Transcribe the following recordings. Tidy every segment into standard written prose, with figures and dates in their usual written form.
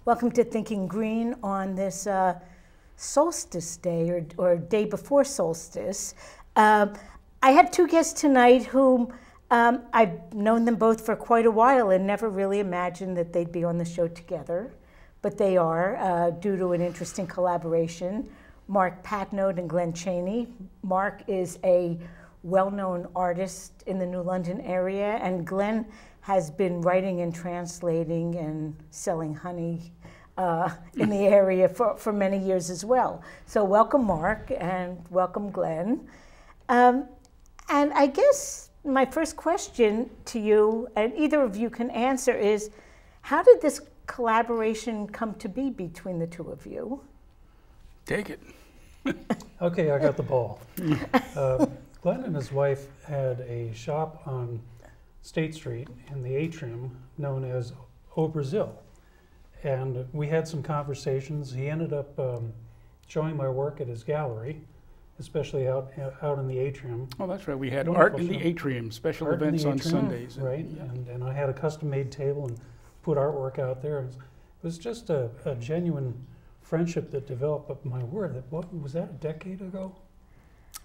Welcome to Thinking Green on this solstice day, or day before solstice. I have two guests tonight whom I've known them both for quite a while and never really imagined that they'd be on the show together, but they are due to an interesting collaboration. Mark Patnode and Glenn Cheney. Mark is a well-known artist in the New London area, and Glenn has been writing and translating and selling honey in the area for many years as well. So welcome, Mark, and welcome, Glenn. And I guess my first question to you, and either of you can answer, is how did this collaboration come to be between the two of you? Take it. Okay, I got the ball. Glenn and his wife had a shop on State Street in the atrium known as O Brazil. And we had some conversations. He ended up showing my work at his gallery, especially out in the atrium. Oh, that's right. We had Wonderful art in the show. atrium, special Art in events the on atrium, Sundays. Right, Yeah. and I had a custom-made table and put artwork out there. It was just a genuine friendship that developed. But my word, what was that, a decade ago?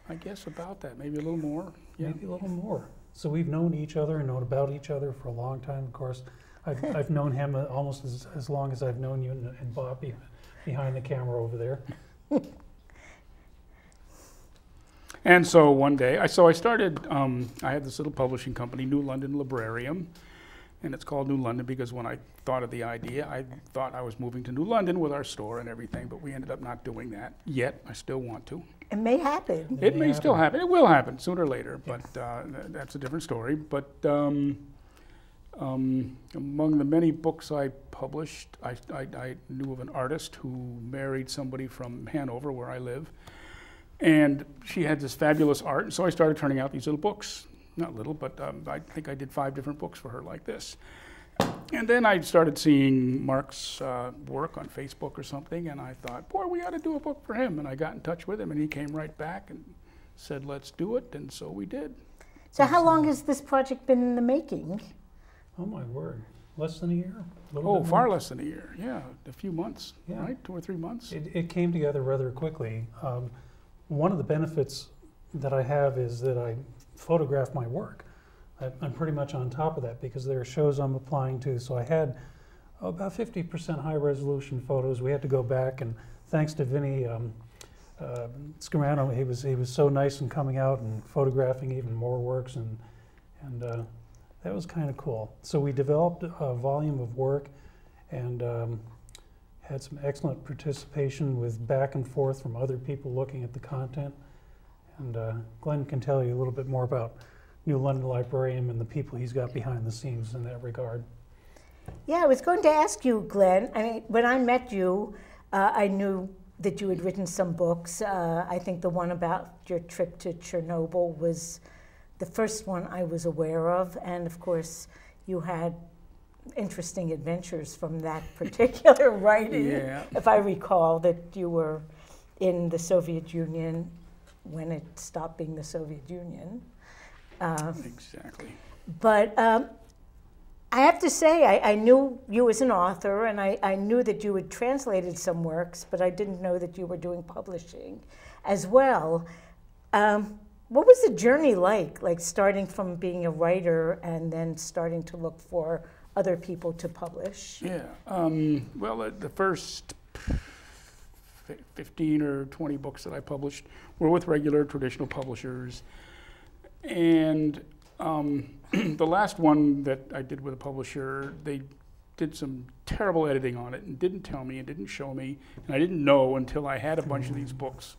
I guess about that, maybe a little more. Yeah. Maybe a little more. So we've known each other and known about each other for a long time. Of course, I've known him almost as long as I've known you and Bob behind the camera over there. And so one day, I started, I had this little publishing company, New London Librarium, and it's called New London because when I thought of the idea, I thought I was moving to New London with our store and everything, but we ended up not doing that yet. I still want to. It may happen. It may still happen. It will happen sooner or later, but that's a different story. But among the many books I published, I knew of an artist who married somebody from Hanover, where I live, and she had this fabulous art. So I started turning out these little books. Not little, but I think I did 5 different books for her like this. And then I started seeing Mark's work on Facebook or something, and I thought, boy, we ought to do a book for him. And I got in touch with him, and he came right back and said, let's do it, and so we did. So how long has this project been in the making? Oh my word, less than a year? Oh, far less than a year, yeah, a few months, Yeah. right, 2 or 3 months. It came together rather quickly. One of the benefits that I have is that I photograph my work. I'm pretty much on top of that because there are shows I'm applying to. So I had about 50% high resolution photos. We had to go back, and thanks to Vinny Scamano, he was so nice in coming out and photographing even more works, and that was kind of cool. So we developed a volume of work and had some excellent participation with back and forth from other people looking at the content. And Glenn can tell you a little bit more about New London Librarium and the people he's got behind the scenes in that regard. Yeah, I was going to ask you, Glenn. I mean, when I met you, I knew that you had written some books. I think the one about your trip to Chernobyl was the first one I was aware of. And of course, you had interesting adventures from that particular writing. Yeah. If I recall that you were in the Soviet Union when it stopped being the Soviet Union. Exactly. But I have to say, I knew you as an author, and I knew that you had translated some works, but I didn't know that you were doing publishing as well. What was the journey like starting from being a writer and then starting to look for other people to publish? Yeah, well, the first 15 or 20 books that I published were with regular traditional publishers. And the last one that I did with a publisher, they did some terrible editing on it and didn't tell me and didn't show me. And I didn't know until I had a bunch of these books.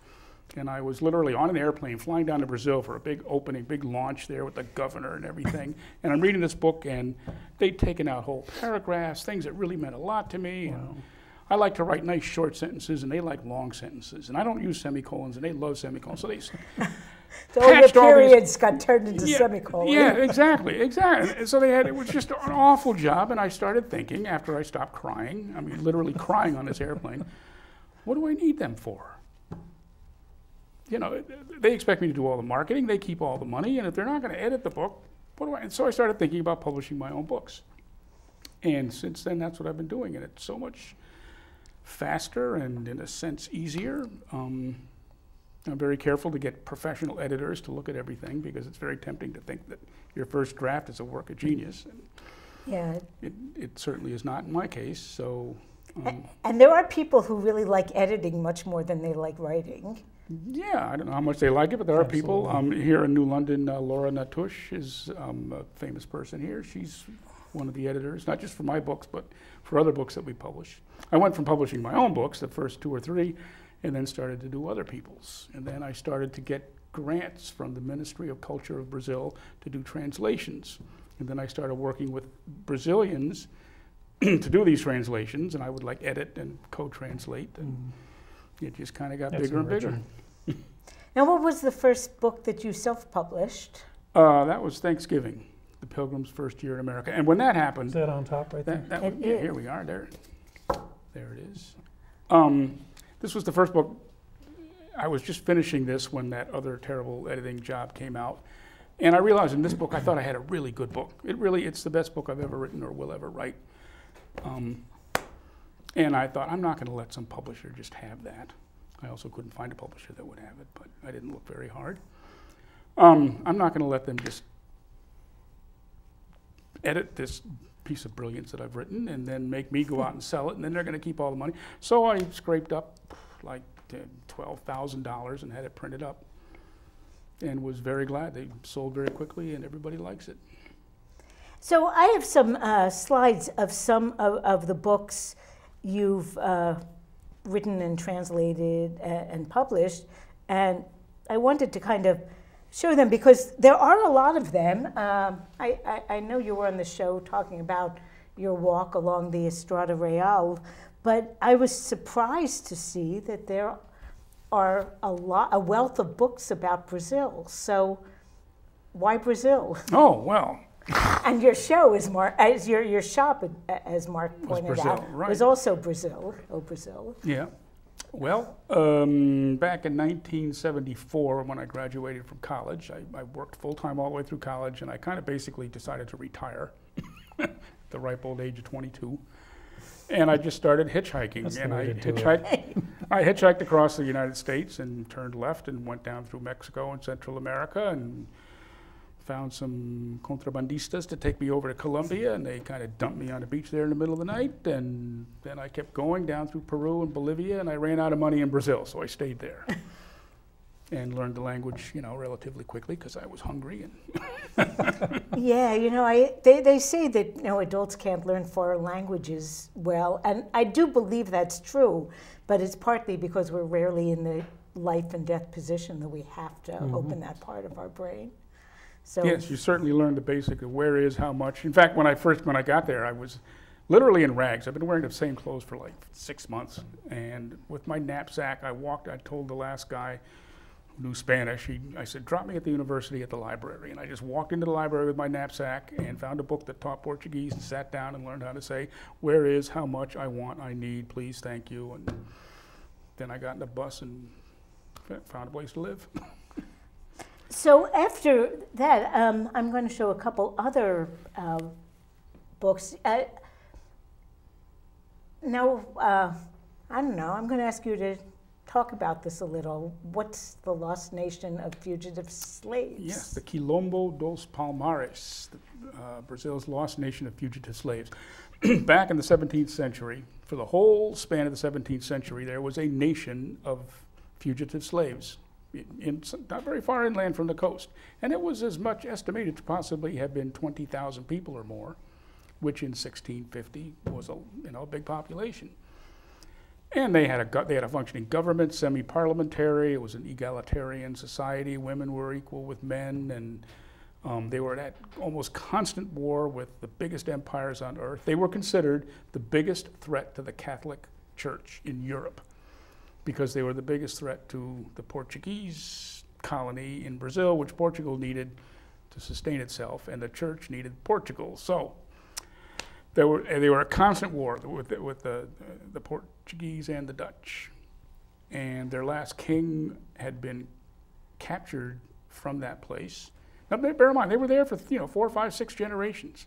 And I was literally on an airplane flying down to Brazil for a big opening, big launch there with the governor and everything. And I'm reading this book, and they'd taken out whole paragraphs, things that really meant a lot to me. Wow. And I like to write nice short sentences, and they like long sentences. And I don't use semicolons, and they love semicolons. So they So all your patched all these- periods got turned into semicolons. Yeah, exactly. And so it was just an awful job, and I started thinking, after I stopped crying, I mean, literally crying on this airplane, what do I need them for? You know, they expect me to do all the marketing, they keep all the money, and if they're not going to edit the book, what do I? And so I started thinking about publishing my own books. And since then, that's what I've been doing, and it's so much faster and, in a sense, easier. I'm very careful to get professional editors to look at everything, because it's very tempting to think that your first draft is a work of genius. And Yeah. it certainly is not in my case. So, And there are people who really like editing much more than they like writing. yeah, I don't know how much they like it, but there are people here in New London. Laura Natush is a famous person here. She's one of the editors, not just for my books, but for other books that we publish. I went from publishing my own books, the first 2 or 3, and then started to do other people's. And then I started to get grants from the Ministry of Culture of Brazil to do translations. And then I started working with Brazilians to do these translations, and I would like edit and co-translate, and it just kind of got bigger and bigger. Now, what was the first book that you self-published? That was Thanksgiving, The Pilgrim's First Year in America. And when that happened, Is that on top right there? yeah, here we are, there it is. This was the first book. I was just finishing this when that other terrible editing job came out. And I realized in this book, I thought I had a really good book. It's the best book I've ever written or will ever write. And I thought, I'm not going to let some publisher just have that. I also couldn't find a publisher that would have it, but I didn't look very hard. I'm not going to let them just edit this piece of brilliance that I've written and then make me go out and sell it, and then they're going to keep all the money. So I scraped up like $12,000 and had it printed up, and was very glad. They sold very quickly, and everybody likes it. So I have some slides of some of the books you've written and translated and published, and I wanted to kind of show them because there are a lot of them. I know you were on the show talking about your walk along the Estrada Real, but I was surprised to see that there are a wealth of books about Brazil. So why Brazil? Oh, well. And your show is your shop, as Mark pointed Brazil, out, right. was also Brazil. Oh, Brazil. Yeah. Well, back in 1974, when I graduated from college, I worked full-time all the way through college, and I kind of basically decided to retire at the ripe old age of 22. And I just started hitchhiking. That's And the way I to do hitchhiked. I hitchhiked across the United States and turned left and went down through Mexico and Central America and found some contrabandistas to take me over to Colombia, and they kind of dumped me on the beach there in the middle of the night. And then I kept going down through Peru and Bolivia, and I ran out of money in Brazil, so I stayed there and learned the language, relatively quickly because I was hungry. And Yeah, they say that adults can't learn foreign languages well, and I do believe that's true, but it's partly because we're rarely in the life and death position that we have to open that part of our brain. So yes, you certainly learned the basic of where is, how much. In fact, when I got there, I was literally in rags. I've been wearing the same clothes for like 6 months. And with my knapsack, I told the last guy who knew Spanish, I said, drop me at the university at the library. And I just walked into the library with my knapsack and found a book that taught Portuguese and sat down and learned how to say, where is, how much, I want, I need, please, thank you. And then I got in the bus and found a place to live. So after that, I'm going to show a couple other books. Now, I don't know, I'm going to ask you to talk about this a little. What's the Lost Nation of Fugitive Slaves? Yes, the Quilombo dos Palmares, Brazil's lost nation of fugitive slaves. Back in the 17th century, for the whole span of the 17th century, there was a nation of fugitive slaves, not very far inland from the coast. And it was as much estimated to possibly have been 20,000 people or more, which in 1650 was a big population. And they had a functioning government, semi-parliamentary. It was an egalitarian society. Women were equal with men, and they were at almost constant war with the biggest empires on earth. They were considered the biggest threat to the Catholic Church in Europe because they were the biggest threat to the Portuguese colony in Brazil, which Portugal needed to sustain itself, and the Church needed Portugal. So they were at constant war with the Portuguese and the Dutch. And their last king had been captured from that place. Now, bear in mind, they were there for 4, 5, 6 generations.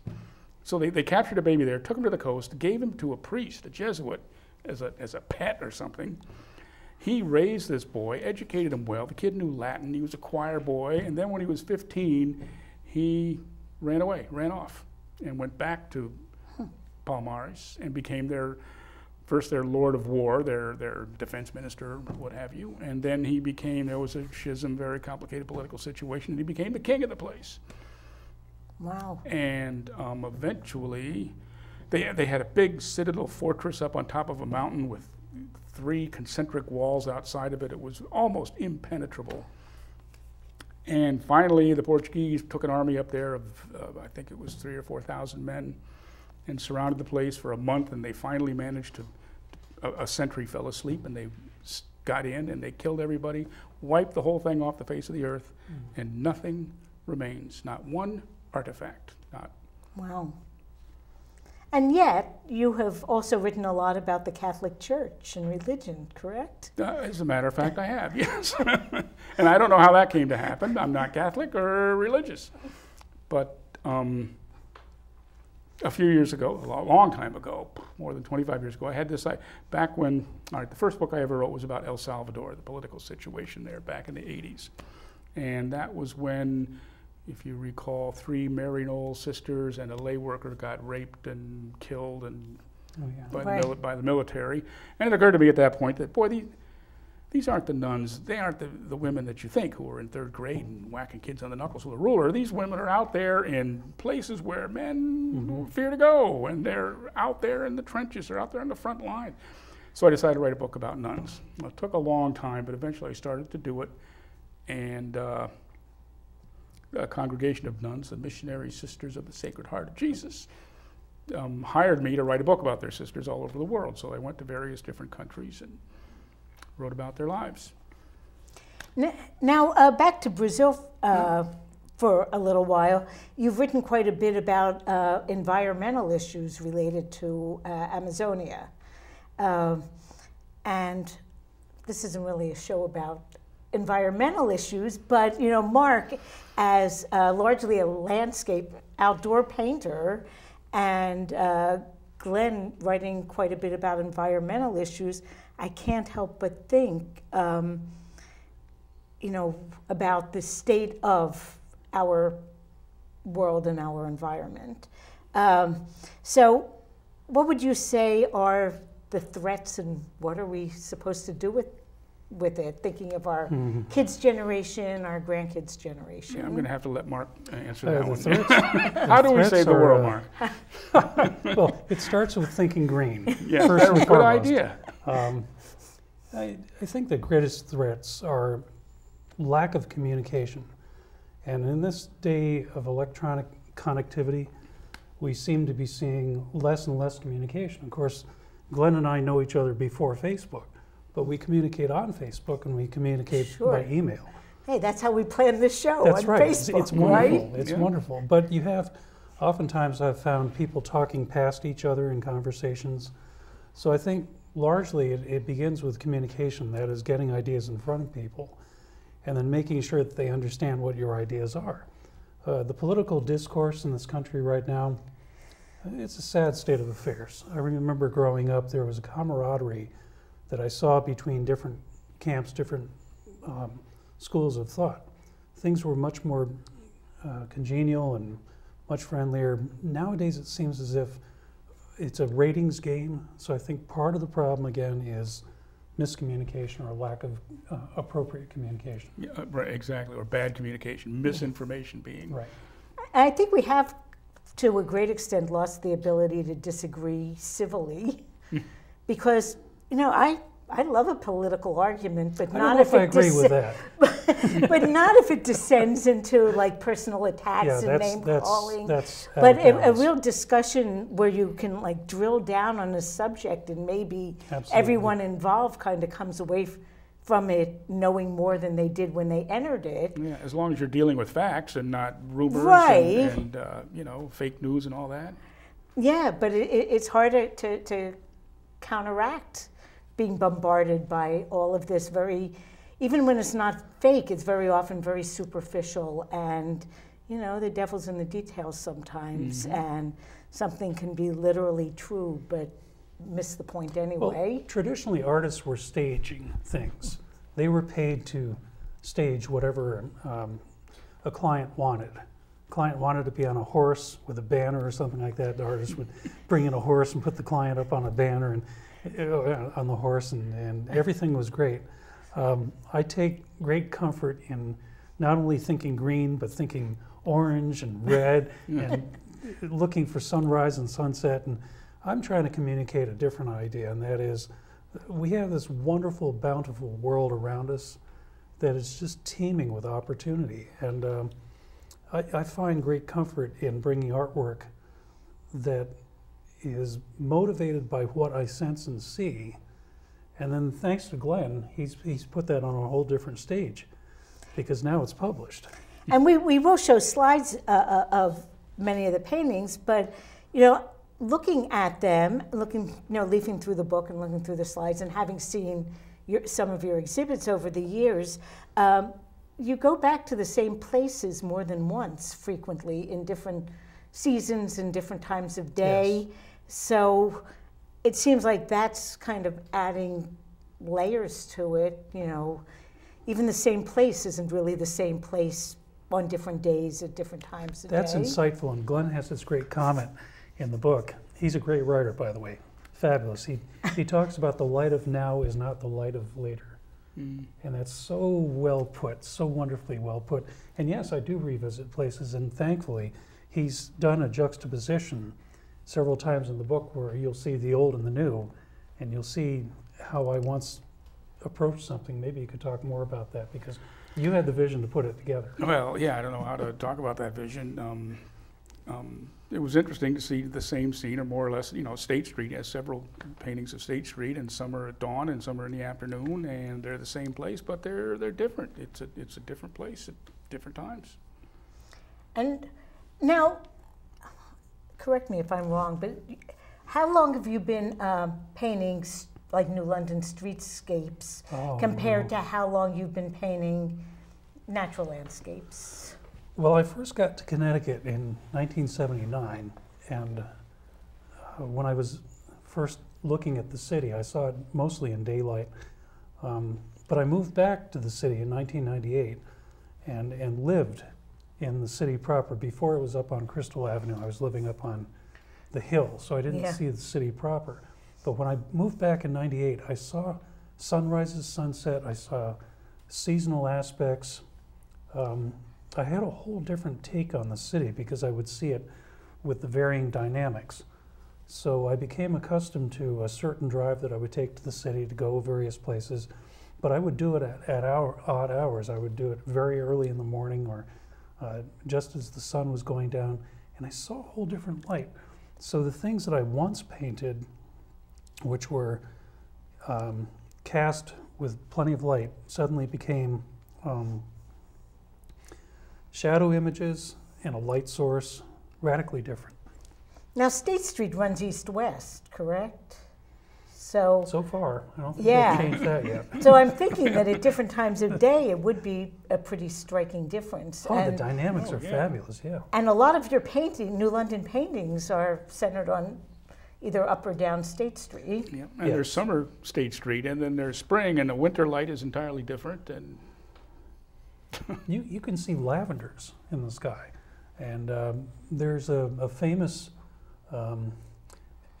So they captured a baby there, took him to the coast, gave him to a priest, a Jesuit, as a pet or something. He raised this boy, educated him well. The kid knew Latin. He was a choir boy. And then when he was 15, he ran off, and went back to Palmares and became their Lord of War, their defense minister, what have you. And then there was a schism, very complicated political situation, and he became the king of the place. Wow. And eventually, they had a big citadel fortress up on top of a mountain with 3 concentric walls outside of it. It was almost impenetrable. And finally, the Portuguese took an army up there of, I think it was 3,000 or 4,000 men, and surrounded the place for a month, and they finally managed to, a sentry fell asleep, and they got in, and they killed everybody, wiped the whole thing off the face of the earth, and nothing remains, not one artifact, not. Wow. And yet, you have also written a lot about the Catholic Church and religion, correct? As a matter of fact, I have, yes. And I don't know how that came to happen. I'm not Catholic or religious. But a few years ago, a long time ago, more than 25 years ago, I had this, back when, the first book I ever wrote was about El Salvador, the political situation there back in the 80s. And that was when, if you recall, 3 Maryknoll sisters and a lay worker got raped and killed and by the military. And it occurred to me at that point that, boy, these aren't the nuns. They aren't the women that you think who are in 3rd grade and whacking kids on the knuckles with a ruler. These women are out there in places where men fear to go, and they're out there in the trenches. They're out there on the front line. So I decided to write a book about nuns. It took a long time, but eventually I started to do it. And a congregation of nuns, the Missionary Sisters of the Sacred Heart of Jesus, hired me to write a book about their sisters all over the world. So I went to various different countries and wrote about their lives. Now, back to Brazil for a little while. You've written quite a bit about environmental issues related to Amazonia. And this isn't really a show about environmental issues, but Mark, as largely a landscape outdoor painter, and Glenn writing quite a bit about environmental issues, I can't help but think, about the state of our world and our environment. So what would you say are the threats, and what are we supposed to do with it, thinking of our kids' generation, our grandkids' generation? Yeah, I'm going to have to let Mark answer that one. How do we save the world, Mark? Well, it starts with thinking green. Yeah, that's a good idea. I think the greatest threats are lack of communication. And in this day of electronic connectivity, we seem to be seeing less and less communication. Of course, Glenn and I know each other before Facebook, but we communicate on Facebook and we communicate by email. Hey, that's how we planned this show. That's on right. Facebook, it's wonderful. Right? It's wonderful. But you have, oftentimes I've found people talking past each other in conversations. So I think largely it begins with communication, that is getting ideas in front of people and then making sure that they understand what your ideas are. The political discourse in this country right now, it's a sad state of affairs. I remember growing up, there was a camaraderie that I saw between different camps, different schools of thought. Things were much more congenial and much friendlier. Nowadays it seems as if it's a ratings game, so I think part of the problem again is miscommunication or lack of appropriate communication. Yeah, right, exactly, or bad communication, misinformation being. Right. I think we have, to a great extent, lost the ability to disagree civilly, because, you know, I love a political argument, but not if I agree with that. but not if it descends into like personal attacks and name calling. But a real discussion where you can like drill down on a subject, and maybe everyone involved kind of comes away from it knowing more than they did when they entered it. Yeah, as long as you're dealing with facts and not rumors and you know, fake news and all that. Yeah, but it's harder to counteract being bombarded by all of this even when it's not fake, it's very often very superficial, and, you know, the devil's in the details sometimes, and something can be literally true, but miss the point anyway. Well, traditionally, artists were staging things. They were paid to stage whatever a client wanted. Client wanted to be on a horse with a banner or something like that. The artist would bring in a horse and put the client up on a banner and on the horse, and everything was great. I take great comfort in not only thinking green, but thinking orange and red, and looking for sunrise and sunset. And I'm trying to communicate a different idea, and that is, we have this wonderful, bountiful world around us that is just teeming with opportunity. And I find great comfort in bringing artwork that is motivated by what I sense and see. And then thanks to Glenn, he's put that on a whole different stage, because now it's published. And we will show slides of many of the paintings, but, you know, looking at them, leafing through the book and looking through the slides, and having seen some of your exhibits over the years, you go back to the same places more than once, frequently, in different seasons and different times of day. Yes. So it seems like that's kind of adding layers to it. You know, even the same place isn't really the same place on different days at different times of day. That's insightful, and Glenn has this great comment in the book. He's a great writer, by the way. Fabulous. He talks about the light of now is not the light of later. And that's so well put, so wonderfully well put. And yes, I do revisit places, and thankfully he's done a juxtaposition several times in the book where you'll see the old and the new, and you'll see how I once approached something. Maybe you could talk more about that, because you had the vision to put it together. Well, yeah, I don't know how to talk about that vision. It was interesting to see the same scene, or more or less, you know, State Street has several paintings of State Street, and some are at dawn and some are in the afternoon, and they're the same place, but they're different. It's a different place at different times. And now, correct me if I'm wrong, but how long have you been painting like New London Streetscapes compared to how long you've been painting natural landscapes? Well, I first got to Connecticut in 1979, and when I was first looking at the city, I saw it mostly in daylight. But I moved back to the city in 1998 and lived in the city proper. Before it was up on Crystal Avenue, I was living up on the hill, so I didn't see the city proper. But when I moved back in 98, I saw sunrises, sunset, I saw seasonal aspects. I had a whole different take on the city because I would see it with the varying dynamics. So I became accustomed to a certain drive that I would take to the city to go various places, but I would do it at odd hours. I would do it very early in the morning, or just as the sun was going down, and I saw a whole different light. So the things that I once painted, which were cast with plenty of light, suddenly became shadow images and a light source, radically different. Now, State Street runs east-west, correct? So far, I don't think they've changed that yet. So I'm thinking that at different times of day, it would be a pretty striking difference. Oh, and the dynamics are fabulous, yeah. And a lot of your New London paintings are centered on either up or down State Street. Yeah, and there's summer State Street, and then there's spring, and the winter light is entirely different. And you can see lavenders in the sky And there's a famous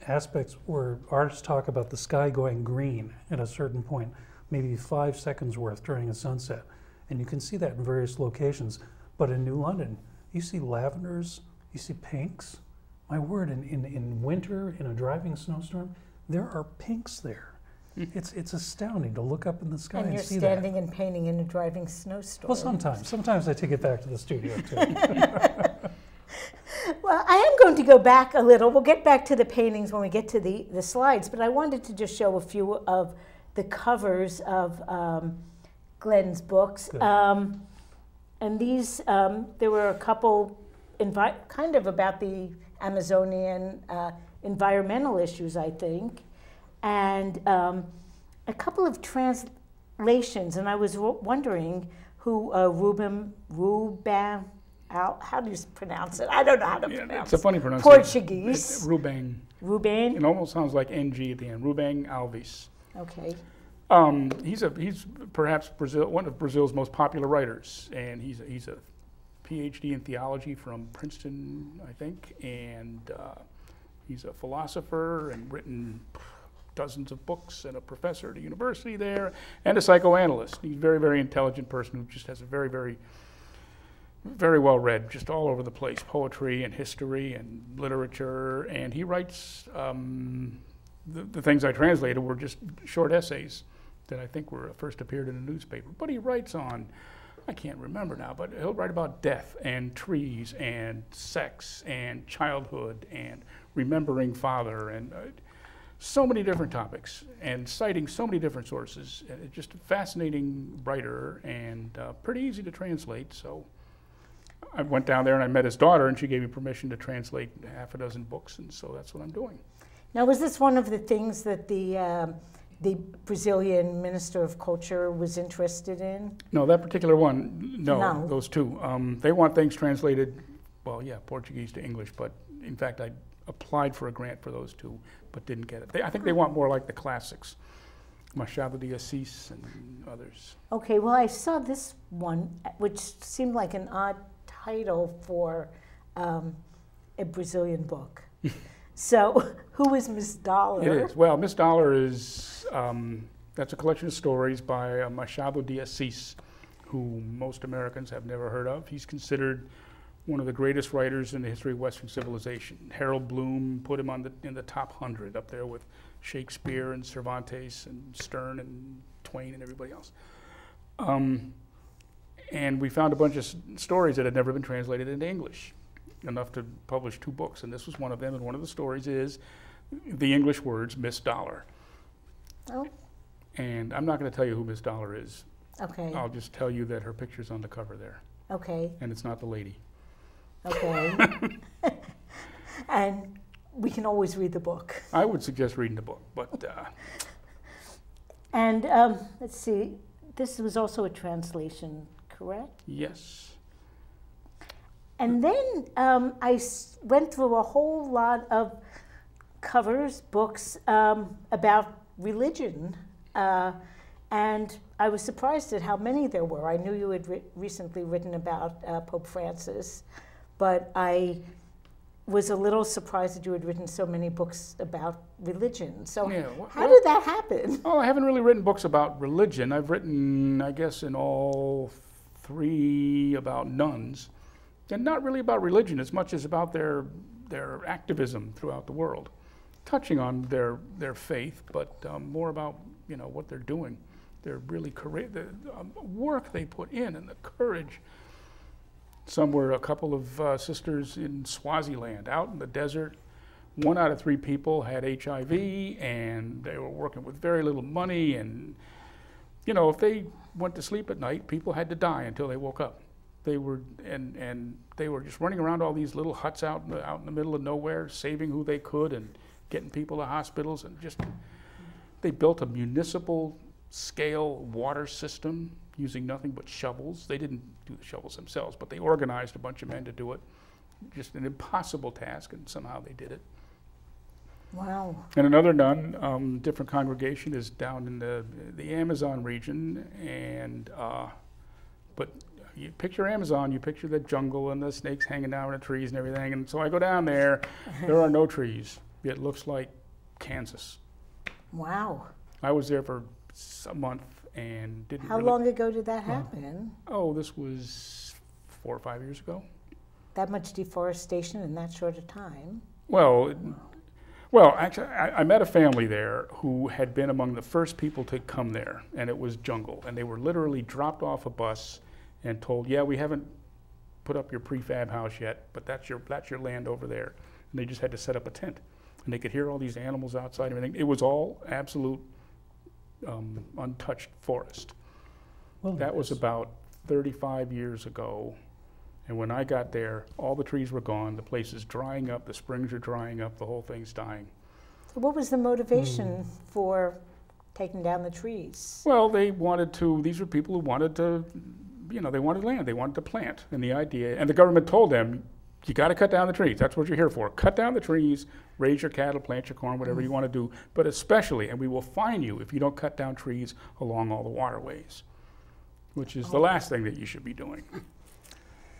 aspect where artists talk about the sky going green at a certain point, maybe 5 seconds worth during a sunset. And you can see that in various locations. But in New London, you see lavenders, you see pinks. My word, in winter, in a driving snowstorm, there are pinks there. It's astounding to look up in the sky and see that. And you're standing and painting in a driving snowstorm. Well, sometimes. Sometimes I take it back to the studio, too. Well, I am going to go back a little. We'll get back to the paintings when we get to the slides, but I wanted to just show a few of the covers of Glenn's books. And these, there were a couple kind of about the Amazonian environmental issues, I think, and a couple of translations. And I was wondering who Ruben, how do you pronounce it? I don't know how to pronounce it. It's a funny pronunciation. Portuguese. Rubem. Rubem? It almost sounds like NG at the end. Rubem Alves. Okay. He's perhaps one of Brazil's most popular writers, and he's a PhD in theology from Princeton, I think, and he's a philosopher and written dozens of books, and a professor at a university there, and a psychoanalyst. He's a very, very intelligent person who just has a very, very, very well read, just all over the place, poetry and history and literature, and he writes, the things I translated were just short essays that I think were first appeared in a newspaper. But he writes on, I can't remember now, but he'll write about death and trees and sex and childhood and remembering father and so many different topics and citing so many different sources. Just a fascinating writer and pretty easy to translate. So I went down there and I met his daughter, and she gave me permission to translate half a dozen books, and so that's what I'm doing. Now, was this one of the things that the Brazilian Minister of Culture was interested in? No, that particular one, no. Those two. They want things translated, well, yeah, Portuguese to English, but in fact, I applied for a grant for those two, but didn't get it. I think they want more like the classics, Machado de Assis and others. Okay, well, I saw this one, which seemed like an odd title for a Brazilian book. So, who is Miss Dollar? It is. Well, Miss Dollar is, that's a collection of stories by Machado de Assis, who most Americans have never heard of. He's considered one of the greatest writers in the history of Western civilization. Harold Bloom put him in the top 100, up there with Shakespeare and Cervantes and Sterne and Twain and everybody else. And we found a bunch of stories that had never been translated into English, enough to publish 2 books, and this was one of them, and one of the stories is the English words, Miss Dollar. Oh. And I'm not going to tell you who Miss Dollar is. Okay. I'll just tell you that her picture's on the cover there. Okay. And it's not the lady. Okay. And we can always read the book. I would suggest reading the book, but... And let's see, this was also a translation, correct? Yes. And then I went through a whole lot of covers, books about religion, and I was surprised at how many there were. I knew you had recently written about Pope Francis, but I was a little surprised that you had written so many books about religion. So yeah, how did that happen? Oh, I haven't really written books about religion. I've written, I guess, in all 3 about nuns. And not really about religion as much as about their activism throughout the world, touching on their faith, but more about what they're doing, their really the work they put in and the courage. Some were a couple of sisters in Swaziland, out in the desert. 1 out of 3 people had HIV, and they were working with very little money. And if they went to sleep at night, people had to die until they woke up. They were and they were just running around all these little huts out in the middle of nowhere, saving who they could and getting people to hospitals, and just they built a municipal scale water system using nothing but shovels. They didn't do the shovels themselves, but they organized a bunch of men to do it. Just an impossible task, and somehow they did it. Wow. And another nun, different congregation, is down in the Amazon region, and but you picture Amazon, you picture the jungle and the snakes hanging down in the trees and everything. And so I go down there, there are no trees. It looks like Kansas. Wow. I was there for a month and didn't How long ago did that happen? Oh, this was 4 or 5 years ago. That much deforestation in that short a time? Well, actually, I met a family there who had been among the first people to come there, and it was jungle. And they were literally dropped off a bus and told, yeah, we haven't put up your prefab house yet, but that's your land over there. And they just had to set up a tent. And they could hear all these animals outside and everything. It was all absolute untouched forest. Well, that was about 35 years ago. And when I got there, all the trees were gone, the place is drying up, the springs are drying up, the whole thing's dying. So what was the motivation for taking down the trees? Well, they wanted to, these were people who wanted to, you know, they wanted land, they wanted to plant. And the idea, and the government told them, you got to cut down the trees. That's what you're here for. Cut down the trees, raise your cattle, plant your corn, whatever you want to do. But especially, and we will fine you if you don't cut down trees along all the waterways, which is the last thing that you should be doing.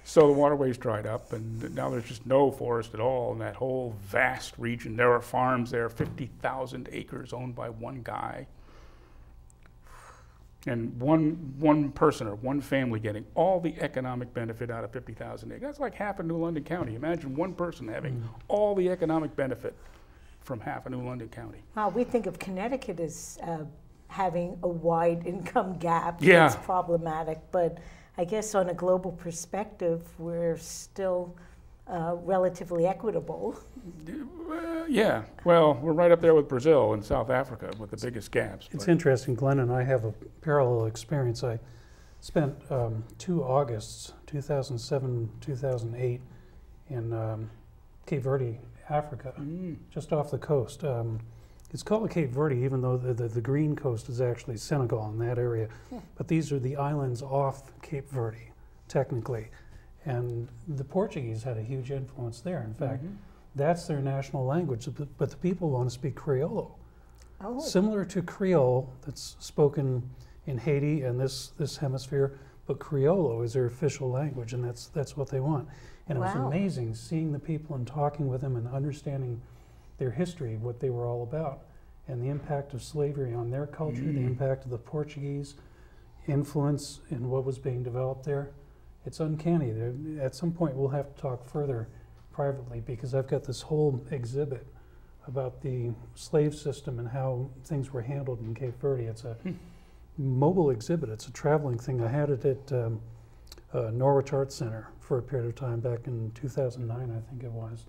So the waterways dried up, and now there's just no forest at all in that whole vast region. There are farms there, 50,000 acres owned by one guy. And one person or one family getting all the economic benefit out of 50,000 acres. That's like half of New London County. Imagine one person having all the economic benefit from half of New London County. Wow, we think of Connecticut as having a wide income gap. Yeah. That's problematic, but I guess on a global perspective, we're still relatively equitable. Yeah, well, we're right up there with Brazil and South Africa with the biggest gaps. It's interesting, Glenn and I have a parallel experience. I spent 2 Augusts, 2007, 2008, in Cape Verde, Africa, just off the coast. It's called Cape Verde, even though the green coast is actually Senegal in that area. But these are the islands off Cape Verde, technically. And the Portuguese had a huge influence there. In fact, that's their national language, but the people want to speak Criollo. Oh. Similar to Creole that's spoken in Haiti and this hemisphere, but Criollo is their official language, and that's what they want. And it was amazing seeing the people and talking with them and understanding their history, what they were all about, and the impact of slavery on their culture, the impact of the Portuguese influence in what was being developed there. It's uncanny. At some point we'll have to talk further privately, because I've got this whole exhibit about the slave system and how things were handled in Cape Verde. It's a mobile exhibit. It's a traveling thing. I had it at Norwich Arts Center for a period of time back in 2009, I think it was.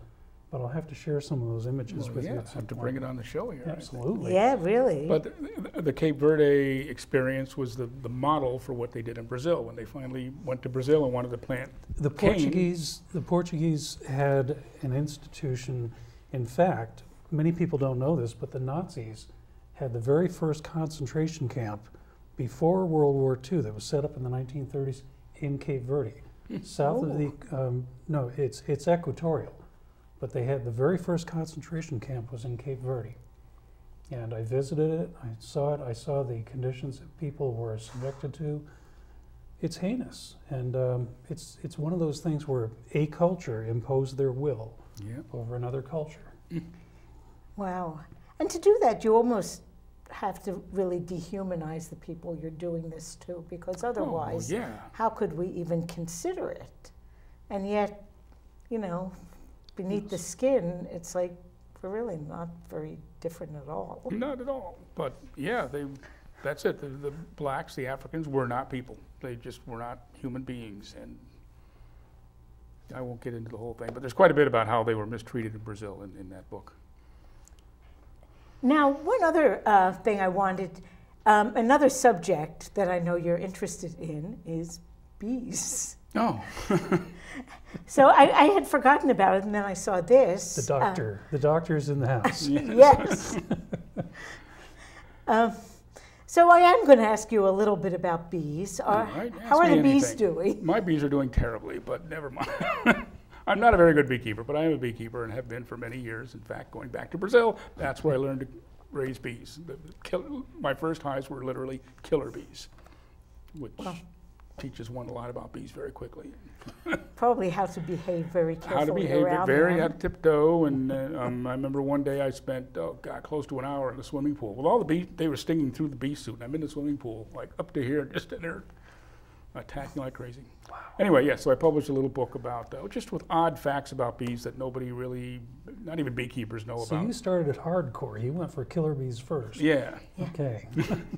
But I'll have to share some of those images with you. Have to bring it on the show here. Absolutely. Yeah, really. But the Cape Verde experience was the model for what they did in Brazil when they finally went to Brazil and wanted to plant The Portuguese had an institution. In fact, many people don't know this, but the Nazis had the very first concentration camp before World War II that was set up in the 1930s in Cape Verde, south of the. No, it's equatorial. But they had the very first concentration camp was in Cape Verde. And I visited it, I saw it, I saw the conditions that people were subjected to. It's heinous, and it's one of those things where a culture imposed their will over another culture. Wow. And to do that, you almost have to really dehumanize the people you're doing this to, because otherwise, how could we even consider it? And yet, you know, beneath the skin, it's like we're really not very different at all. Not at all. But yeah, that's it. The blacks, the Africans, were not people. They just were not human beings. And I won't get into the whole thing, but there's quite a bit about how they were mistreated in Brazil in that book. Now, one other thing I wanted, another subject that I know you're interested in is bees. Oh. So I had forgotten about it, and then I saw this. The doctor's in the house. Yes. So I am going to ask you a little bit about bees. How are the bees doing? My bees are doing terribly, but never mind. I'm not a very good beekeeper, but I am a beekeeper and have been for many years. In fact, going back to Brazil, that's where I learned to raise bees. My first hives were literally killer bees, which teaches one a lot about bees very quickly. Probably how to behave very carefully How to behave, around very them. how to tiptoe, and I remember one day I spent, close to an hour in the swimming pool. With all the bees, they were stinging through the bee suit, and I'm in the swimming pool, like up to here, just in there, attacking like crazy. Wow. Anyway, yeah, so I published a little book about, just with odd facts about bees that nobody really, not even beekeepers know about. So you started at hardcore. You went for killer bees first. Yeah. Okay.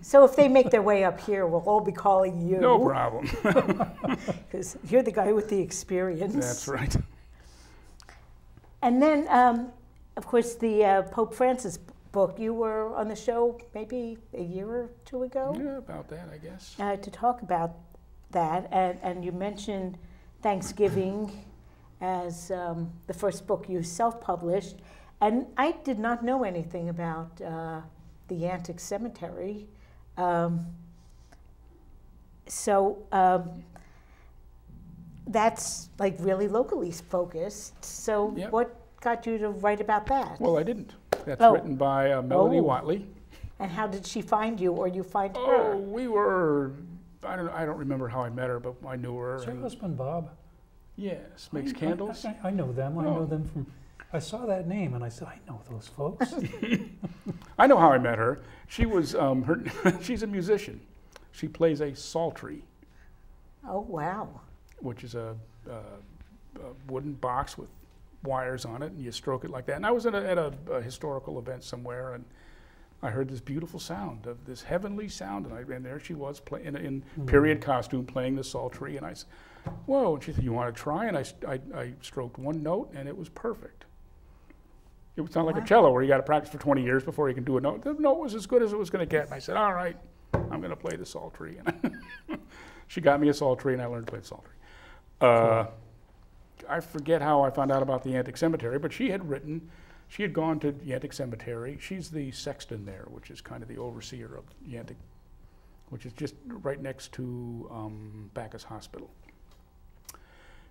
So if they make their way up here, we'll all be calling you. No problem. Because you're the guy with the experience. That's right. And then, of course, the Pope Francis book. You were on the show maybe a year or two ago? Yeah, about that, I guess. To talk about that, and you mentioned Thanksgiving as the first book you self-published, and I did not know anything about the Antic Cemetery. That's like really locally focused. So Yep. what got you to write about that? Well, I didn't. That's Oh. written by Melanie Oh. Watley. And how did she find you, or you find Oh, her? we were, I don't remember how I met her, but I knew her. Is your and- husband Bob? Yes, makes candles. I know them. I Oh. know them from. I saw that name and I said, I know those folks. I know how I met her. She was, she's a musician. She plays a psaltery, Oh, wow. which is a wooden box with wires on it, and you stroke it like that. And I was at a historical event somewhere, and I heard this beautiful sound, of this heavenly sound, and there she was in period costume playing the psaltery, and I said, whoa, and she said, you want to try? And I stroked one note, and it was perfect. It was not like a cello where you got to practice for 20 years before you can do a note. The note was as good as it was going to get, and I said, all right, I'm going to play the psaltery. And she got me a psaltery, and I learned to play the psaltery. I forget how I found out about the Antic Cemetery, but she had gone to the Antic Cemetery. She's the sexton there, which is kind of the overseer of the Antic, which is just right next to Bacchus Hospital.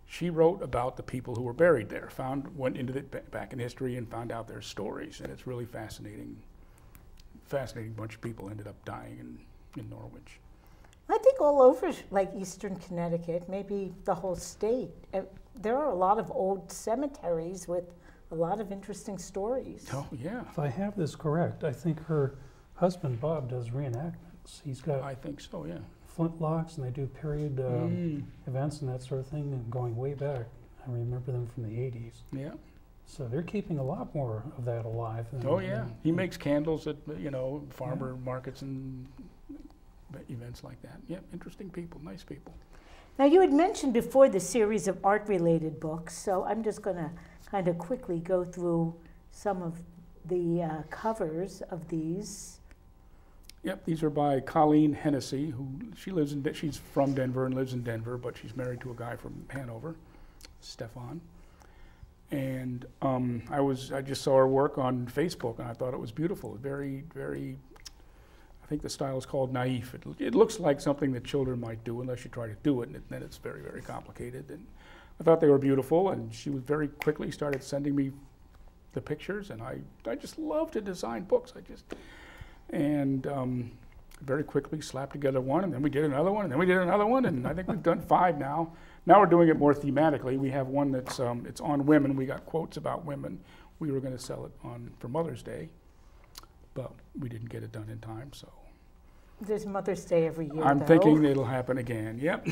She wrote about the people who were buried there, went into back in history and found out their stories, and it's really fascinating. Fascinating bunch of people ended up dying in Norwich. I think all over, like Eastern Connecticut, maybe the whole state, there are a lot of old cemeteries with a lot of interesting stories. Oh, yeah. If I have this correct, I think her husband Bob does reenactments. He's got I think so, yeah. flintlocks, and they do period events and that sort of thing, and going way back. I remember them from the 80s. Yeah. So they're keeping a lot more of that alive. Oh, yeah. He makes candles at, farmer markets and events like that. Yeah, interesting people, nice people. Now, you had mentioned before the series of art-related books, so I'm just going to kind of quickly go through some of the covers of these. Yep, these are by Colleen Hennessy, she's from Denver and lives in Denver, but she's married to a guy from Hanover, Stefan. And I just saw her work on Facebook, and I thought it was beautiful. Very, very, I think the style is called naif. It looks like something that children might do unless you try to do it, and then it's very, very complicated. And I thought they were beautiful, and she was very quickly started sending me the pictures, and I just love to design books. Very quickly slapped together one, and then we did another one, and then we did another one, and I think we've done 5 now. Now we're doing it more thematically. We have one that's it's on women. We got quotes about women. We were going to sell it for Mother's Day, but we didn't get it done in time. So There's Mother's Day every year, I'm thinking it'll happen again. Yep.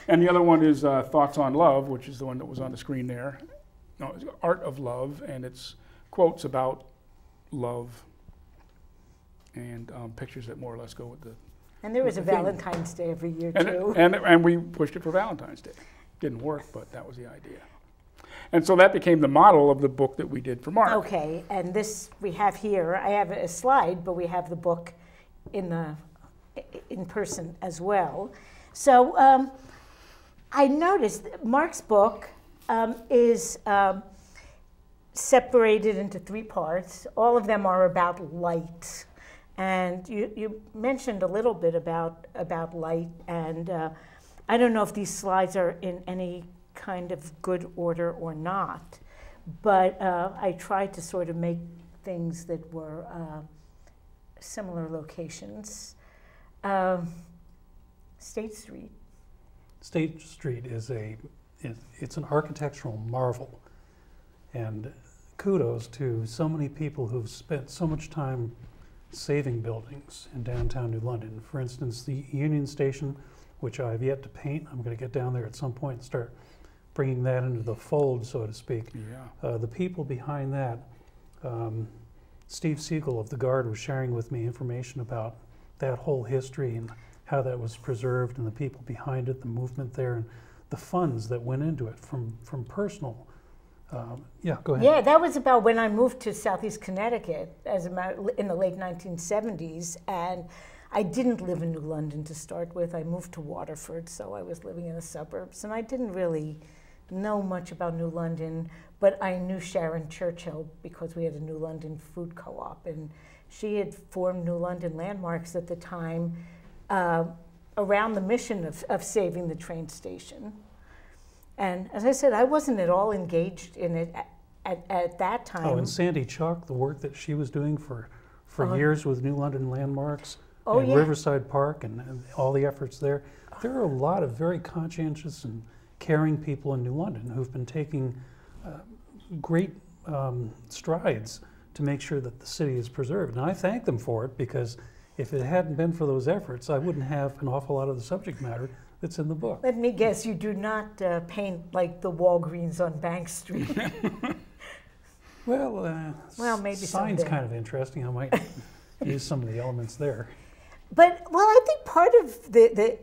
And the other one is Thoughts on Love, which is the one that was on the screen there. No, it's Art of Love, and it's quotes about love and pictures that more or less go with the. And there is a the theme. Valentine's Day every year, too. And we pushed it for Valentine's Day. Didn't work, but that was the idea. And so that became the model of the book that we did for Mark. Okay, and this we have here. I have a slide, but we have the book in person as well. So I noticed that Mark's book is separated into 3 parts. All of them are about light. And you mentioned a little bit about light, and I don't know if these slides are in any kind of good order or not, but I tried to sort of make things that were similar locations. State Street, State Street is it's an architectural marvel, and kudos to so many people who've spent so much time saving buildings in downtown New London. For instance, the Union Station, which I've yet to paint. I'm going to get down there at some point and start bringing that into the fold, so to speak. Yeah. The people behind that, Steve Siegel of the Guard was sharing with me information about that whole history and how that was preserved and the people behind it, the movement there, and the funds that went into it from personal. Yeah, go ahead. Yeah, that was about when I moved to Southeast Connecticut in the late 1970s, and I didn't live in New London to start with. I moved to Waterford, so I was living in the suburbs, and I didn't really know much about New London, but I knew Sharon Churchill because we had a New London food co-op, and she had formed New London Landmarks at the time around the mission of saving the train station. And as I said, I wasn't at all engaged in it at that time. Oh, and Sandy Chalk, the work that she was doing for years with New London Landmarks and yeah. Riverside Park and all the efforts there. There are a lot of very conscientious and caring people in New London who've been taking great strides to make sure that the city is preserved. And I thank them for it, because if it hadn't been for those efforts, I wouldn't have an awful lot of the subject matter that's in the book. Let me guess, you do not paint like the Walgreens on Bank Street. Well, maybe sign's someday. kind of interesting. I might use some of the elements there. But, well, I think part of the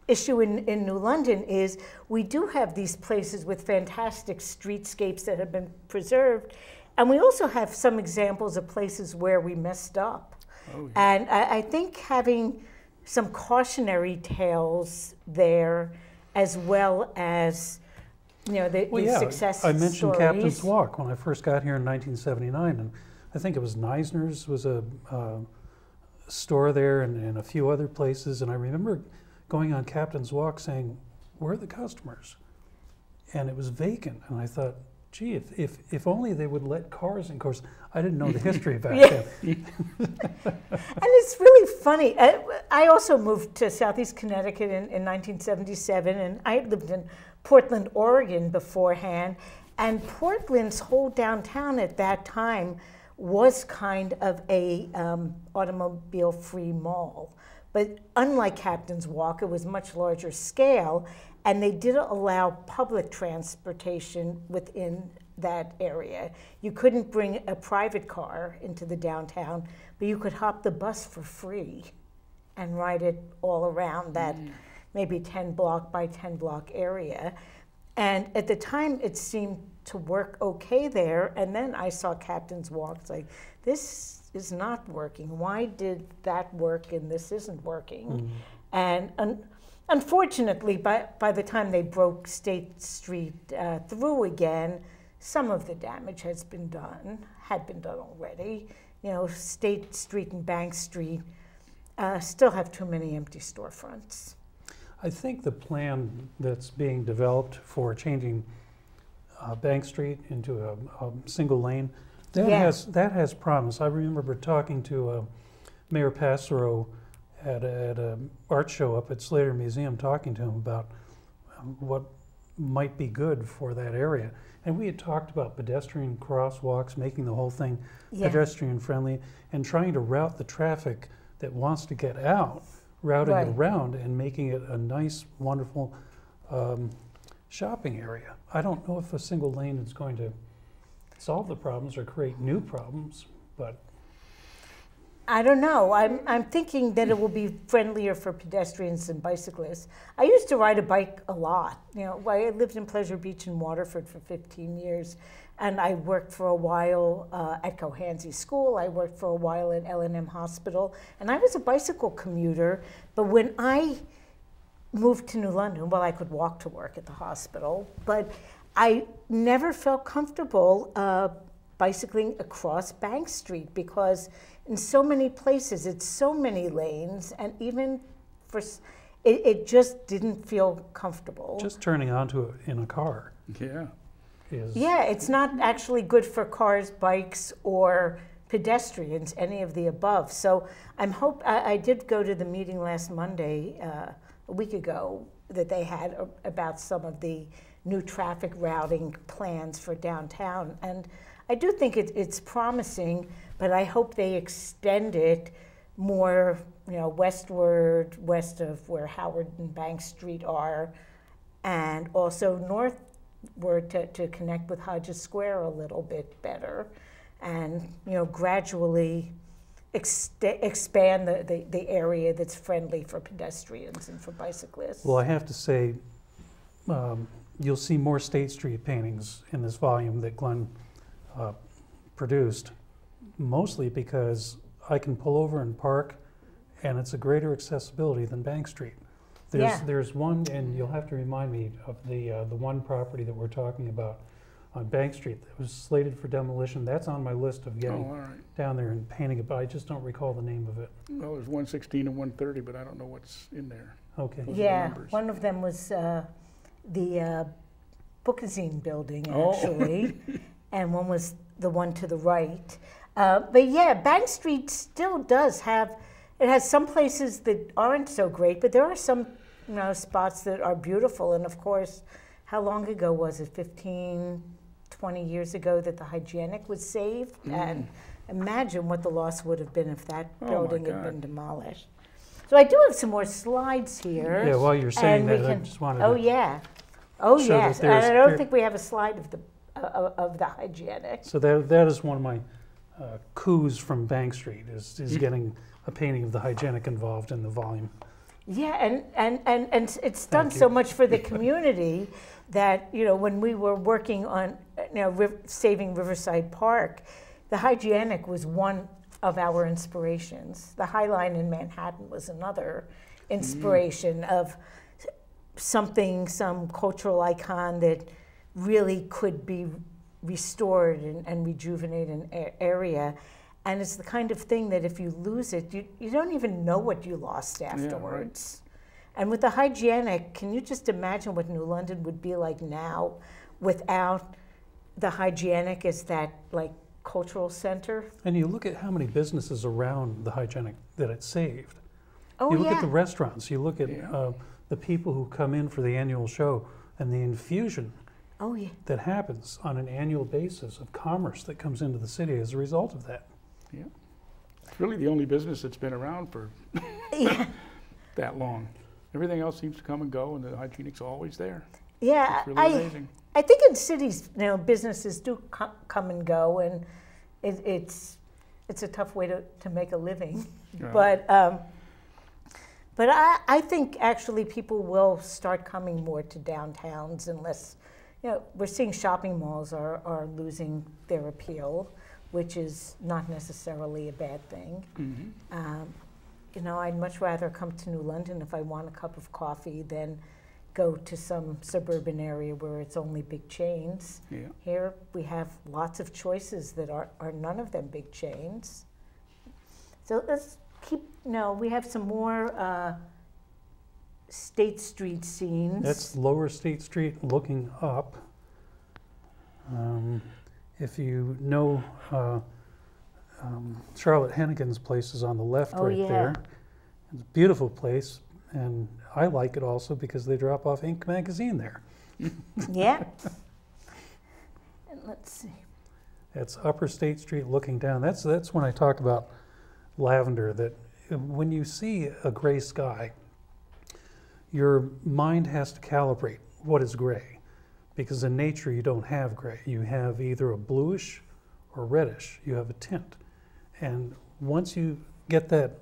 issue in New London is we do have these places with fantastic streetscapes that have been preserved, and we also have some examples of places where we messed up. Oh, yeah. And I think having some cautionary tales there, as well as, you know, the success I mentioned stories. Captain's Walk when I first got here in 1979, and I think it was Neisner's was a store there, and a few other places, and I remember going on Captain's Walk saying, "Where are the customers?" And it was vacant, and I thought, gee, if only they would let cars in. Of course, I didn't know the history back then. And it's really funny. I also moved to Southeast Connecticut in 1977, and I had lived in Portland, Oregon beforehand. And Portland's whole downtown at that time was kind of a automobile-free mall. But unlike Captain's Walk, it was much larger scale, and they did allow public transportation within that area. You couldn't bring a private car into the downtown, but you could hop the bus for free and ride it all around that maybe 10 block by 10 block area. And at the time, it seemed to work okay there, and then I saw Captain's Walk. It's like, this is not working. Why did that work and this isn't working? And unfortunately, by the time they broke State Street through again, some of the damage had been done already. You know, State Street and Bank Street still have too many empty storefronts. I think the plan that's being developed for changing Bank Street into a single lane, that has promise. I remember talking to Mayor Passero at an art show up at Slater Museum, talking to him about what might be good for that area. And we had talked about pedestrian crosswalks, making the whole thing pedestrian friendly, and trying to route the traffic that wants to get out, routing it around and making it a nice, wonderful shopping area. I don't know if a single lane is going to solve the problems or create new problems, but I don't know. I'm thinking that it will be friendlier for pedestrians and bicyclists. I used to ride a bike a lot. You know, I lived in Pleasure Beach in Waterford for 15 years, and I worked for a while at Cohansey School. I worked for a while at L&M Hospital, and I was a bicycle commuter. But when I moved to New London, well, I could walk to work at the hospital, but I never felt comfortable bicycling across Bank Street, because in so many places it's so many lanes, and even for it just didn't feel comfortable. just turning onto it in a car Yeah. is... Yeah, it's not actually good for cars, bikes, or pedestrians, any of the above. So I did go to the meeting last Monday, a week ago, that they had about some of the new traffic routing plans for downtown. And I do think it's promising, but I hope they extend it more, westward, west of where Howard and Bank Street are, and also northward to connect with Hodges Square a little bit better, and gradually expand the area that's friendly for pedestrians and for bicyclists. Well, I have to say, you'll see more State Street paintings in this volume that Glenn produced, mostly because I can pull over and park, and it's a greater accessibility than Bank Street. There's one, and you'll have to remind me of the one property that we're talking about on Bank Street that was slated for demolition. That's on my list of getting down there and painting it, but I just don't recall the name of it. Well, there's 116 and 130, but I don't know what's in there. Okay. Yeah, one of them was the Bookazine building, actually, and one was the one to the right. But yeah, Bank Street still does have, it has some places that aren't so great, but there are some spots that are beautiful. And of course, how long ago was it? 15, 20 years ago that the Hygienic was saved? And imagine what the loss would have been if that building had been demolished. So I do have some more slides here. Yeah, while you're saying that, I just wanted to yes. And I don't think we have a slide of the Hygienic. So that is one of my coups from Bank Street, is getting a painting of the Hygienic involved in the volume. Yeah, and it's done so much for the community that, when we were working on saving Riverside Park, the Hygienic was one of our inspirations. The High Line in Manhattan was another inspiration of some cultural icon that really could be restored and rejuvenate an area. And it's the kind of thing that if you lose it, you don't even know what you lost afterwards. Yeah, right. And with the Hygienic, can you just imagine what New London would be like now without the Hygienic as that cultural center? And you look at how many businesses around the Hygienic that it saved. Oh, you look at the restaurants, you look at the people who come in for the annual show, and the infusion that happens on an annual basis of commerce that comes into the city as a result of that. Yeah, it's really the only business that's been around for that long. Everything else seems to come and go, and the Hygienic's always there. Yeah, it's really amazing. I think in cities, businesses do come and go, and it's a tough way to make a living. Right. But I think actually people will start coming more to downtowns unless, we're seeing shopping malls are losing their appeal, which is not necessarily a bad thing. Mm-hmm. I'd much rather come to New London if I want a cup of coffee than go to some suburban area where it's only big chains. Yeah. Here we have lots of choices that are none of them big chains. So let's keep, we have some more State Street scenes. That's Lower State Street looking up. If you know Charlotte Hennigan's place is on the left there. It's a beautiful place, and I like it also because they drop off Ink magazine there. Yeah. And let's see. That's Upper State Street looking down. That's when I talk about lavender, that when you see a gray sky, your mind has to calibrate what is gray, because in nature you don't have gray. You have either a bluish or reddish. You have a tint. And once you get that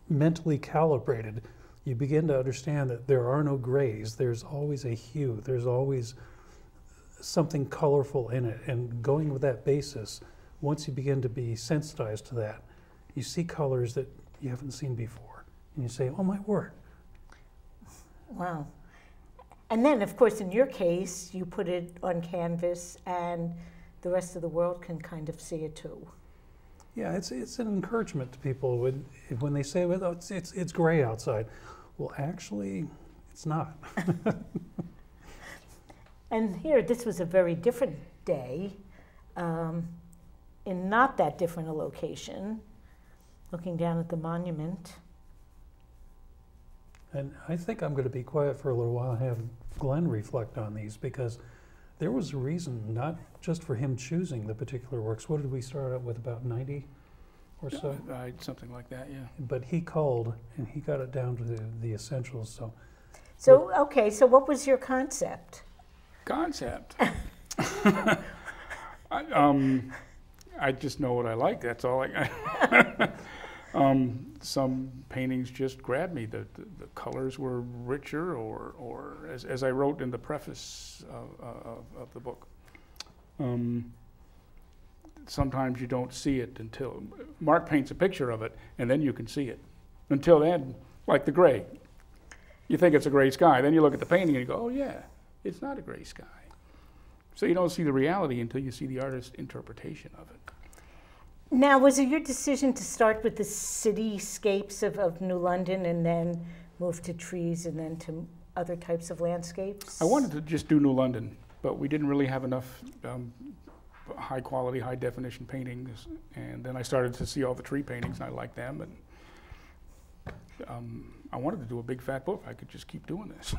mentally calibrated, you begin to understand that there are no grays. There's always a hue. There's always something colorful in it. And going with that basis, once you begin to be sensitized to that, you see colors that you haven't seen before. And you say, oh my word. Wow. And then, of course, in your case, you put it on canvas and the rest of the world can kind of see it too. Yeah, it's an encouragement to people when they say, well, it's gray outside. Well, actually, it's not. And here, this was a very different day, in not that different a location, looking down at the monument. And I think I'm going to be quiet for a little while and have Glenn reflect on these, because there was a reason, not just for him choosing the particular works. What did we start out with, about 90 or so? Something like that, yeah. But he called and he got it down to the essentials. So, okay, so what was your concept? Concept. I just know what I like, that's all I some paintings just grabbed me. The colors were richer, or as I wrote in the preface of the book, sometimes you don't see it until Mark paints a picture of it, and then you can see it. Until then, like the gray, you think it's a gray sky, then you look at the painting and you go, oh yeah, it's not a gray sky. So you don't see the reality until you see the artist's interpretation of it. Now, was it your decision to start with the cityscapes of New London and then move to trees and then to other types of landscapes? I wanted to just do New London, but we didn't really have enough high quality, high definition paintings. And then I started to see all the tree paintings and I liked them. And I wanted to do a big fat book. I could just keep doing this.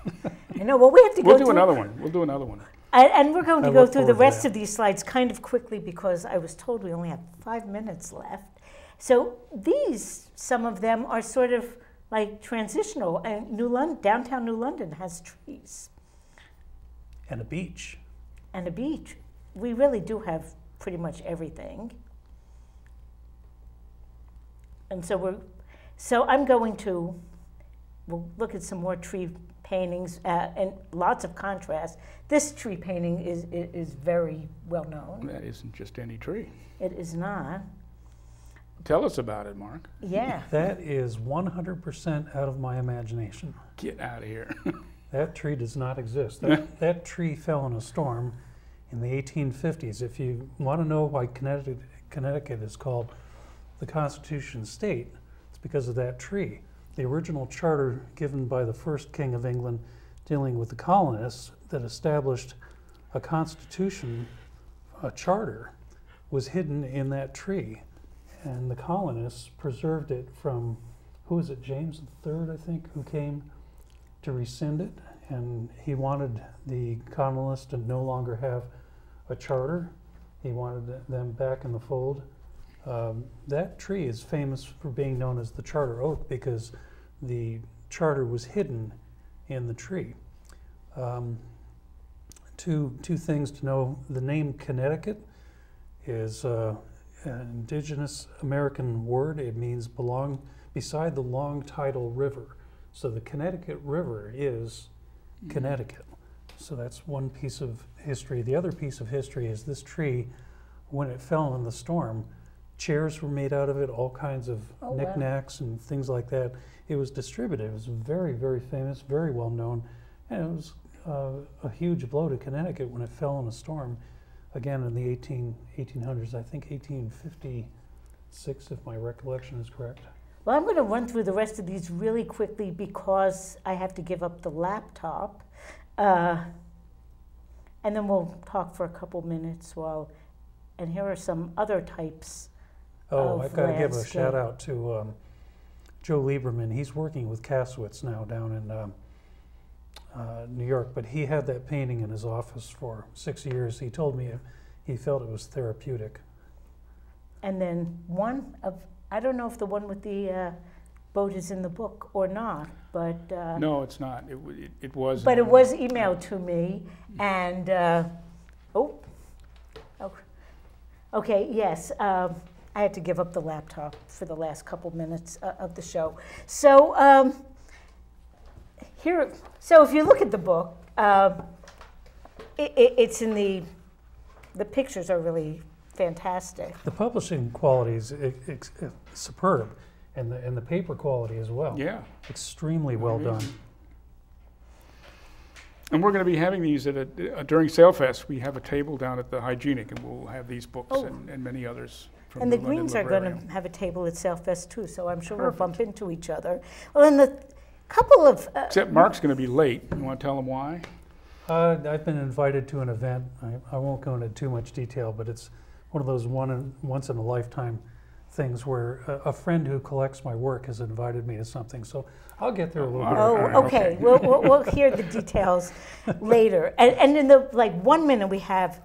I know, well, we have to go We'll do another one. We'll do another one. And we're going to go through the rest that. of these slides kind of quickly because I was told we only have 5 minutes left. So these, some of them are sort of like transitional. And New London, downtown New London has trees. And a beach. And a beach. We really do have pretty much everything. And so I'm going to, we'll look at some more tree paintings and lots of contrast. This tree painting is very well known. That isn't just any tree. It is not. Tell us about it, Mark. Yeah. That is 100% out of my imagination. Get out of here. That tree does not exist. That tree fell in a storm in the 1850s. If you want to know why Connecticut is called the Constitution State, it's because of that tree. The original charter given by the first King of England dealing with the colonists that established a constitution, a charter, was hidden in that tree. And the colonists preserved it from, who was it, James III, I think, who came to rescind it. And he wanted the colonists to no longer have a charter. He wanted them back in the fold. That tree is famous for being known as the Charter Oak because the charter was hidden in the tree. Two things to know. The name Connecticut is an indigenous American word. It means belong beside the long tidal river. So the Connecticut River is Connecticut. So that's one piece of history. The other piece of history is this tree, when it fell in the storm, chairs were made out of it, all kinds of knickknacks and things like that. It was distributed. It was very, very famous, very well known, and it was a huge blow to Connecticut when it fell in a storm, again in the 1800s, I think 1856, if my recollection is correct. Well, I'm going to run through the rest of these really quickly because I have to give up the laptop. And then we'll talk for a couple minutes and here are some other types. Oh, I've got to give a landscape. shout out to Joe Lieberman. He's working with Kasowitz now down in New York, but he had that painting in his office for 6 years. He told me he felt it was therapeutic. And then I don't know if the one with the boat is in the book or not, but No, it's not. It was. But it was emailed to me, and okay, yes. I had to give up the laptop for the last couple minutes of the show. So so if you look at the book, it's in the pictures are really fantastic. The publishing quality is superb, and the paper quality as well. Yeah. Extremely well done. And we're going to be having these during SailFest. We have a table down at the Hygienic, and we'll have these books and many others. From And the London Greens are going Librarium. to have a table at SelfFest too, so I'm sure we'll bump into each other. Well, and the couple of... Except Mark's going to be late. You want to tell him why? I've been invited to an event. I won't go into too much detail, but it's one of those once in a lifetime things where a friend who collects my work has invited me to something. So I'll get there a little bit. Oh, okay. We'll hear the details later. And in the 1 minute we have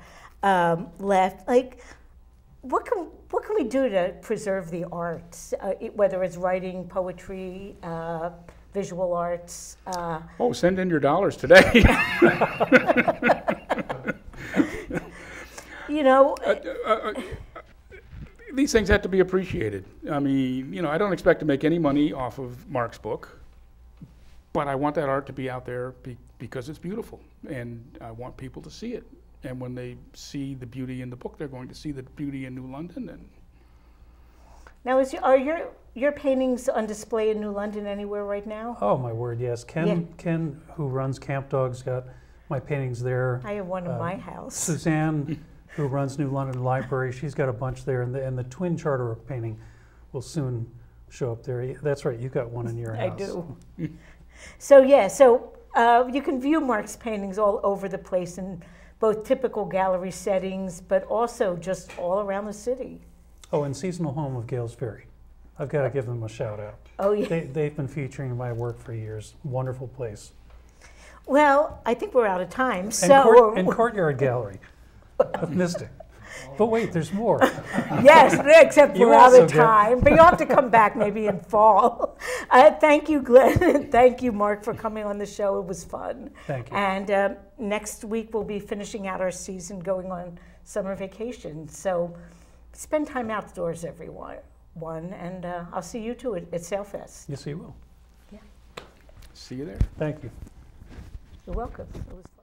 left, what can we do to preserve the arts, whether it's writing, poetry, visual arts? Send in your dollars today. You know, these things have to be appreciated. I mean, I don't expect to make any money off of Mark's book, but I want that art to be out there because it's beautiful, and I want people to see it. And when they see the beauty in the book, they're going to see the beauty in New London. And now, are your paintings on display in New London anywhere right now? Oh my word, yes. Ken, who runs Camp Dog's got my paintings there. I have one in my house. Suzanne, who runs New London Library, she's got a bunch there, and the Twin Charter Oak painting will soon show up there. That's right, you got one in your house. I do. So you can view Mark's paintings all over the place in both typical gallery settings, but also just all around the city. Oh, and Seasonal Home of Gales Ferry. I've got to give them a shout out. Oh, yeah. They've been featuring my work for years. Wonderful place. Well, I think we're out of time. And Courtyard Gallery of Mystic. But wait, there's more. Yes, except we're out of time. But you'll have to come back maybe in fall. Thank you, Glenn, and thank you, Mark, for coming on the show. It was fun. Thank you. And next week we'll be finishing out our season, going on summer vacation. So spend time outdoors, everyone. And I'll see you two at SailFest. Yes, you will. Yeah. see you there. Thank you. You're welcome. It was fun.